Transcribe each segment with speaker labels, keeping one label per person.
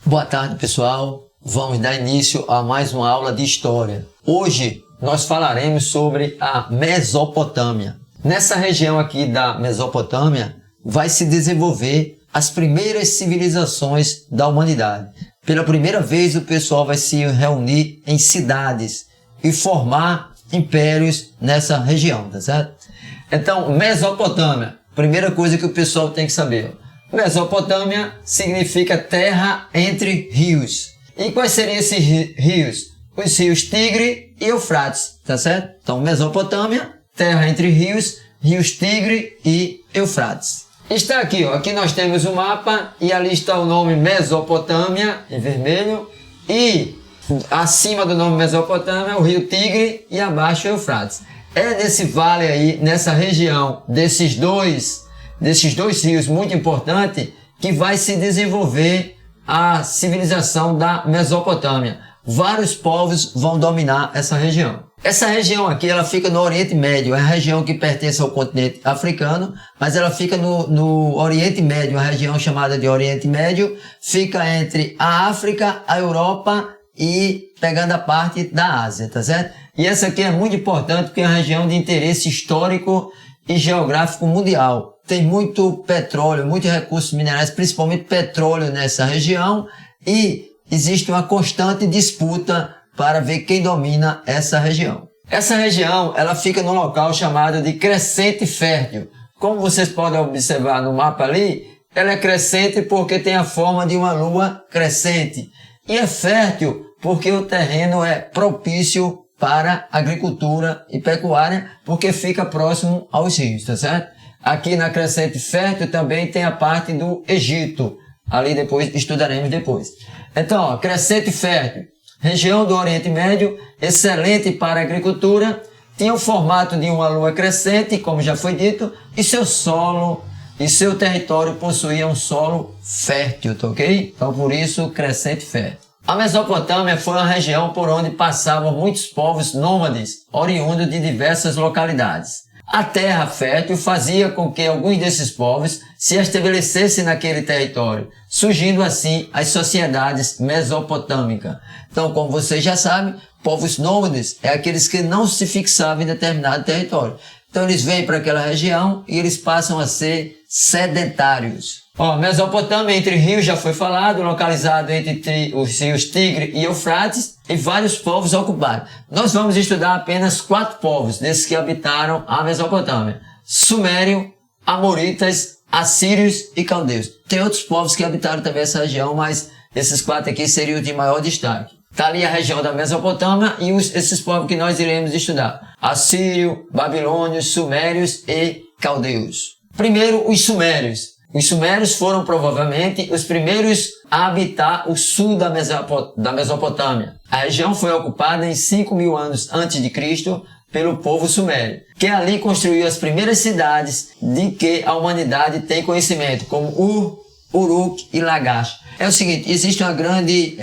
Speaker 1: Boa tarde, pessoal. Vamos dar início a mais uma aula de história. Hoje nós falaremos sobre a Mesopotâmia. Nessa região aqui da Mesopotâmia vai se desenvolver as primeiras civilizações da humanidade. Pela primeira vez o pessoal vai se reunir em cidades e formar impérios nessa região, tá certo? Então, Mesopotâmia, primeira coisa que o pessoal tem que saber. Mesopotâmia significa terra entre rios. E quais seriam esses rios? Os rios Tigre e Eufrates, tá certo? Então, Mesopotâmia, terra entre rios, rios Tigre e Eufrates. Está aqui, ó. Aqui nós temos o mapa e ali está o nome Mesopotâmia, em vermelho, e acima do nome Mesopotâmia o rio Tigre e abaixo o Eufrates. É nesse vale aí, nessa região desses dois rios muito importante que vai se desenvolver a civilização da Mesopotâmia. Vários povos vão dominar essa região. Essa região aqui, ela fica no Oriente Médio, é a região que pertence ao continente africano, mas ela fica no Oriente Médio, a região chamada de Oriente Médio, fica entre a África, a Europa e pegando a parte da Ásia, tá certo? E essa aqui é muito importante porque é uma região de interesse histórico e geográfico mundial. Tem muito petróleo, muitos recursos minerais, principalmente petróleo nessa região, e existe uma constante disputa para ver quem domina essa região. Essa região, ela fica num local chamado de crescente fértil. Como vocês podem observar no mapa ali, ela é crescente porque tem a forma de uma lua crescente. E é fértil porque o terreno é propício para agricultura e pecuária, porque fica próximo aos rios, tá certo? Aqui na crescente fértil também tem a parte do Egito. Ali depois estudaremos depois. Então, ó, crescente fértil, região do Oriente Médio, excelente para a agricultura, tinha o formato de uma lua crescente, como já foi dito, e seu solo e seu território possuía um solo fértil, tá ok? Então, por isso, crescente fértil. A Mesopotâmia foi uma região por onde passavam muitos povos nômades, oriundos de diversas localidades. A terra fértil fazia com que alguns desses povos se estabelecessem naquele território, surgindo assim as sociedades mesopotâmicas. Então, como vocês já sabem, povos nômades é aqueles que não se fixavam em determinado território. Então, eles vêm para aquela região e eles passam a ser sedentários. Ó, Mesopotâmia entre rios já foi falado, localizado entre os rios Tigre e Eufrates, e vários povos ocuparam. Nós vamos estudar apenas 4 povos desses que habitaram a Mesopotâmia: Sumério, Amoritas, Assírios e Caldeus. Tem outros povos que habitaram também essa região, mas esses 4 aqui seriam de maior destaque. Está ali a região da Mesopotâmia e esses povos que nós iremos estudar: Assírio, Babilônios, Sumérios e Caldeus. Primeiro, os Sumérios. Os Sumérios foram provavelmente os primeiros a habitar o sul da Mesopotâmia. A região foi ocupada em 5.000 anos antes de Cristo pelo povo sumério, que ali construiu as primeiras cidades de que a humanidade tem conhecimento, como Ur, Uruk e Lagash. É o seguinte, existe uma grande,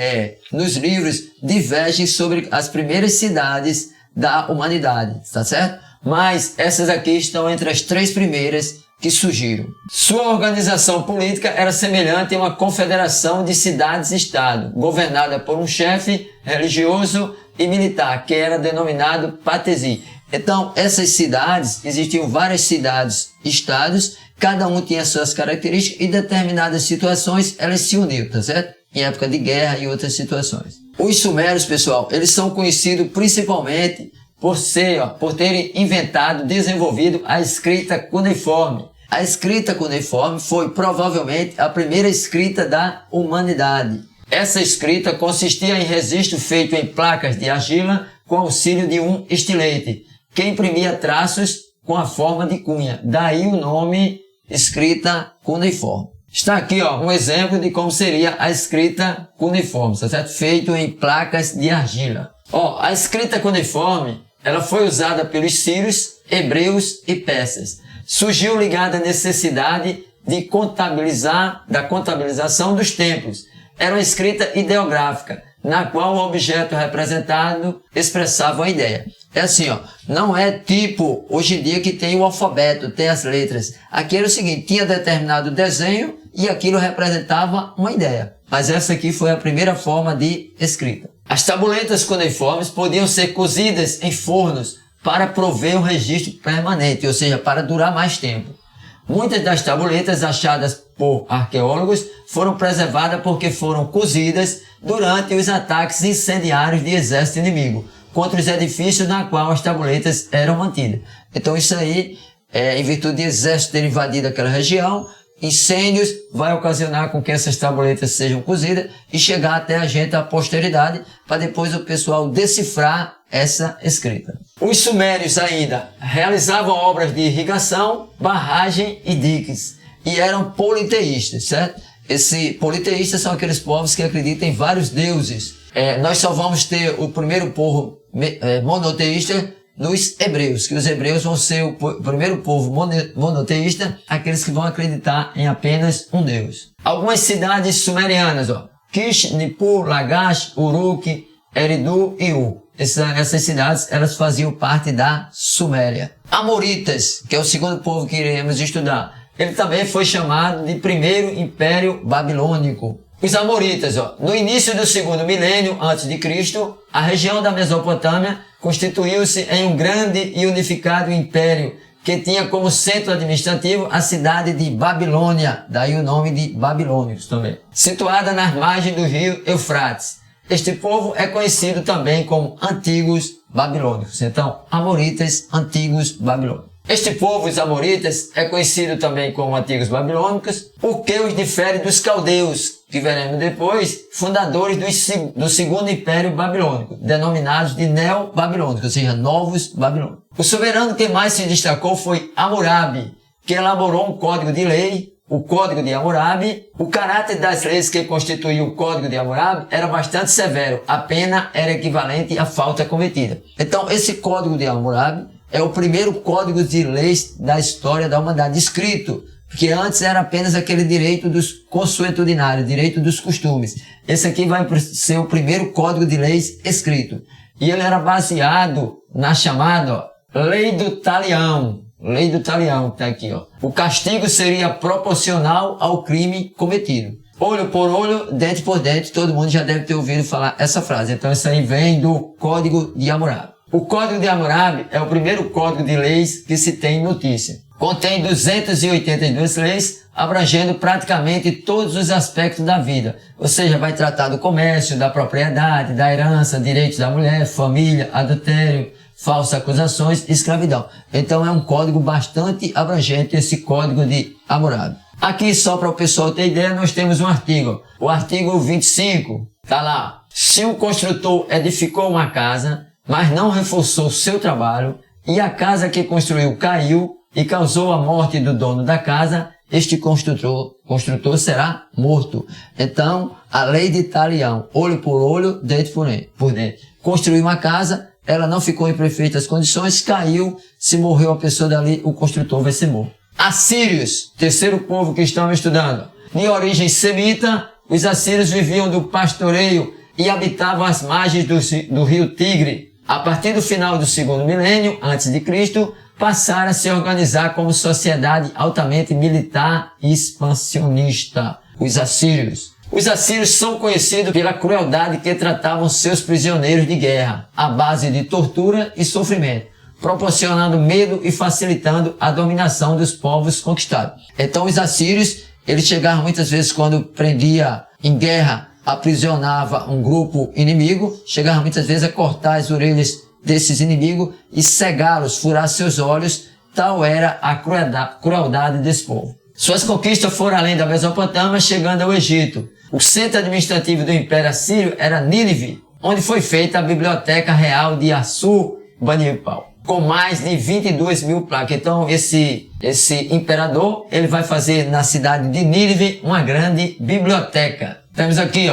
Speaker 1: nos livros, divergem sobre as primeiras cidades da humanidade, tá certo? Mas essas aqui estão entre as 3 primeiras que surgiram. Sua organização política era semelhante a uma confederação de cidades-estado, governada por um chefe religioso e militar, que era denominado patesi. Então, essas cidades, existiam várias cidades-estados, cada um tinha suas características e em determinadas situações elas se uniam, tá certo? Em época de guerra e outras situações. Os sumérios, pessoal, eles são conhecidos principalmente por terem desenvolvido a escrita cuneiforme. A escrita cuneiforme foi provavelmente a primeira escrita da humanidade. Essa escrita consistia em registro feito em placas de argila com auxílio de um estilete, que imprimia traços com a forma de cunha. Daí o nome escrita cuneiforme. Está aqui, ó, um exemplo de como seria a escrita cuneiforme, tá certo? Feito em placas de argila. Ó, a escrita cuneiforme, ela foi usada pelos sírios, hebreus e persas. Surgiu ligada à necessidade de contabilização dos templos. Era uma escrita ideográfica, na qual o objeto representado expressava uma ideia. É assim, ó, não é tipo hoje em dia que tem o alfabeto, tem as letras. Aqui era o seguinte, tinha determinado desenho e aquilo representava uma ideia. Mas essa aqui foi a primeira forma de escrita. As tabuletas cuneiformes podiam ser cozidas em fornos para prover um registro permanente, ou seja, para durar mais tempo. Muitas das tabuletas achadas por arqueólogos foram preservadas porque foram cozidas durante os ataques incendiários de exército inimigo contra os edifícios na qual as tabuletas eram mantidas. Então isso aí, em virtude de exército ter invadido aquela região, incêndios vai ocasionar com que essas tabuletas sejam cozidas e chegar até a gente, a posteridade, para depois o pessoal decifrar essa escrita. Os sumérios ainda realizavam obras de irrigação, barragem e diques, e eram politeístas, certo? Esses politeístas são aqueles povos que acreditam em vários deuses. Nós só vamos ter o primeiro povo monoteísta nos hebreus, que os hebreus vão ser o primeiro povo monoteísta, aqueles que vão acreditar em apenas um Deus. Algumas cidades sumerianas, Kish, Nippur, Lagash, Uruk, Eridu e U. Essas cidades, elas faziam parte da Suméria. Amoritas, que é o segundo povo que iremos estudar, ele também foi chamado de primeiro império babilônico. Os amoritas, no início do segundo milênio antes de Cristo, a região da Mesopotâmia constituiu-se em um grande e unificado império que tinha como centro administrativo a cidade de Babilônia, daí o nome de babilônios também, situada nas margens do rio Eufrates. Este povo é conhecido também como antigos babilônicos. Então, amoritas, antigos babilônicos. Este povo, os amoritas, é conhecido também como antigos babilônicos porque os difere dos caldeus, que veremos depois, fundadores do segundo império babilônico, denominados de neo-babilônicos, ou seja, novos babilônicos. O soberano que mais se destacou foi Hammurabi, que elaborou um código de lei, o Código de Hammurabi. O caráter das leis que constituíam o Código de Hammurabi era bastante severo, a pena era equivalente à falta cometida. Então, esse Código de Hammurabi é o primeiro código de leis da história da humanidade escrito, porque antes era apenas aquele direito dos consuetudinários, direito dos costumes. Esse aqui vai ser o primeiro código de leis escrito. E ele era baseado na chamada Lei do Talião. Lei do Talião, que está aqui, O castigo seria proporcional ao crime cometido. Olho por olho, dente por dente, todo mundo já deve ter ouvido falar essa frase. Então isso aí vem do Código de Hammurabi. O Código de Hammurabi é o primeiro código de leis que se tem notícia. Contém 282 leis, abrangendo praticamente todos os aspectos da vida. Ou seja, vai tratar do comércio, da propriedade, da herança, direitos da mulher, família, adultério, falsas acusações, escravidão. Então é um código bastante abrangente, esse Código de Hammurabi. Aqui, só para o pessoal ter ideia, nós temos um artigo. O artigo 25, está lá. Se o construtor edificou uma casa, mas não reforçou seu trabalho, e a casa que construiu caiu e causou a morte do dono da casa, este construtor será morto. Então, a lei de Talião, olho por olho, dente por dente. Construiu uma casa, ela não ficou em perfeitas condições, caiu, se morreu a pessoa dali, o construtor vai ser morto. Assírios, terceiro povo que estamos estudando. De origem semita, os assírios viviam do pastoreio e habitavam as margens do rio Tigre. A partir do final do segundo milênio, antes de Cristo, passaram a se organizar como sociedade altamente militar e expansionista, os assírios. Os assírios são conhecidos pela crueldade que tratavam seus prisioneiros de guerra, à base de tortura e sofrimento, proporcionando medo e facilitando a dominação dos povos conquistados. Então os assírios, eles chegavam muitas vezes quando prendia em guerra, aprisionava um grupo inimigo, chegava muitas vezes a cortar as orelhas desses inimigos e cegá-los, furar seus olhos, tal era a crueldade desse povo. Suas conquistas foram além da Mesopotâmia, chegando ao Egito. O centro administrativo do Império Assírio era Nínive, onde foi feita a Biblioteca Real de Assurbanipal, com mais de 22 mil placas. Então esse imperador, ele vai fazer na cidade de Nínive uma grande biblioteca. Temos aqui,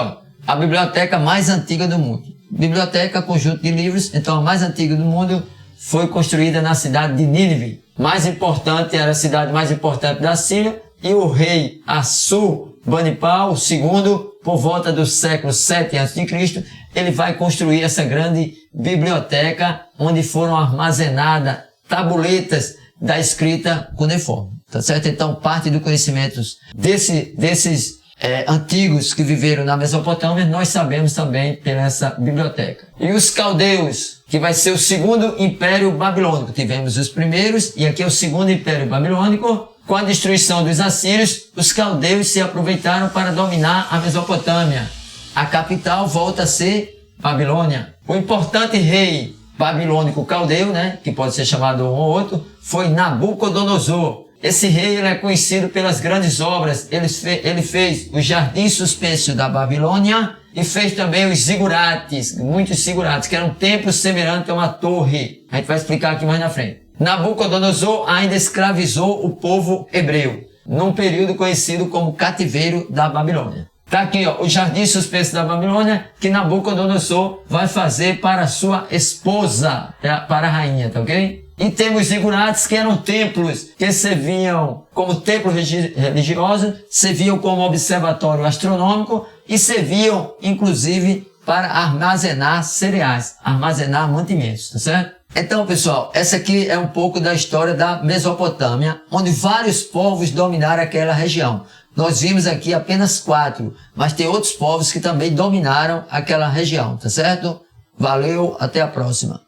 Speaker 1: a biblioteca mais antiga do mundo. Biblioteca, conjunto de livros, então a mais antiga do mundo, foi construída na cidade de Nínive. Mais importante, era a cidade mais importante da Síria, e o rei Assurbanipal II, por volta do século 7 a.C., ele vai construir essa grande biblioteca, onde foram armazenadas tabuletas da escrita cuneiforme. tá certo? Então, parte do conhecimento desses antigos que viveram na Mesopotâmia, nós sabemos também pela essa biblioteca. E os caldeus, que vai ser o segundo império babilônico. Tivemos os primeiros, e aqui é o segundo império babilônico. Com a destruição dos assírios, os caldeus se aproveitaram para dominar a Mesopotâmia. A capital volta a ser Babilônia. O importante rei babilônico caldeu, né, que pode ser chamado um ou outro, foi Nabucodonosor. Esse rei ele é conhecido pelas grandes obras. Ele fez o Jardim Suspenso da Babilônia e fez também os zigurates, muitos zigurates, que eram templos semelhantes a uma torre. A gente vai explicar aqui mais na frente. Nabucodonosor ainda escravizou o povo hebreu, num período conhecido como cativeiro da Babilônia. Tá aqui, ó, o Jardim Suspenso da Babilônia, que Nabucodonosor vai fazer para sua esposa, para a rainha, tá ok? E temos zigurates, que eram templos que serviam como templo religioso, serviam como observatório astronômico e serviam, inclusive, para armazenar cereais, armazenar mantimentos, tá certo? Então, pessoal, essa aqui é um pouco da história da Mesopotâmia, onde vários povos dominaram aquela região. Nós vimos aqui apenas 4, mas tem outros povos que também dominaram aquela região, tá certo? Valeu, até a próxima.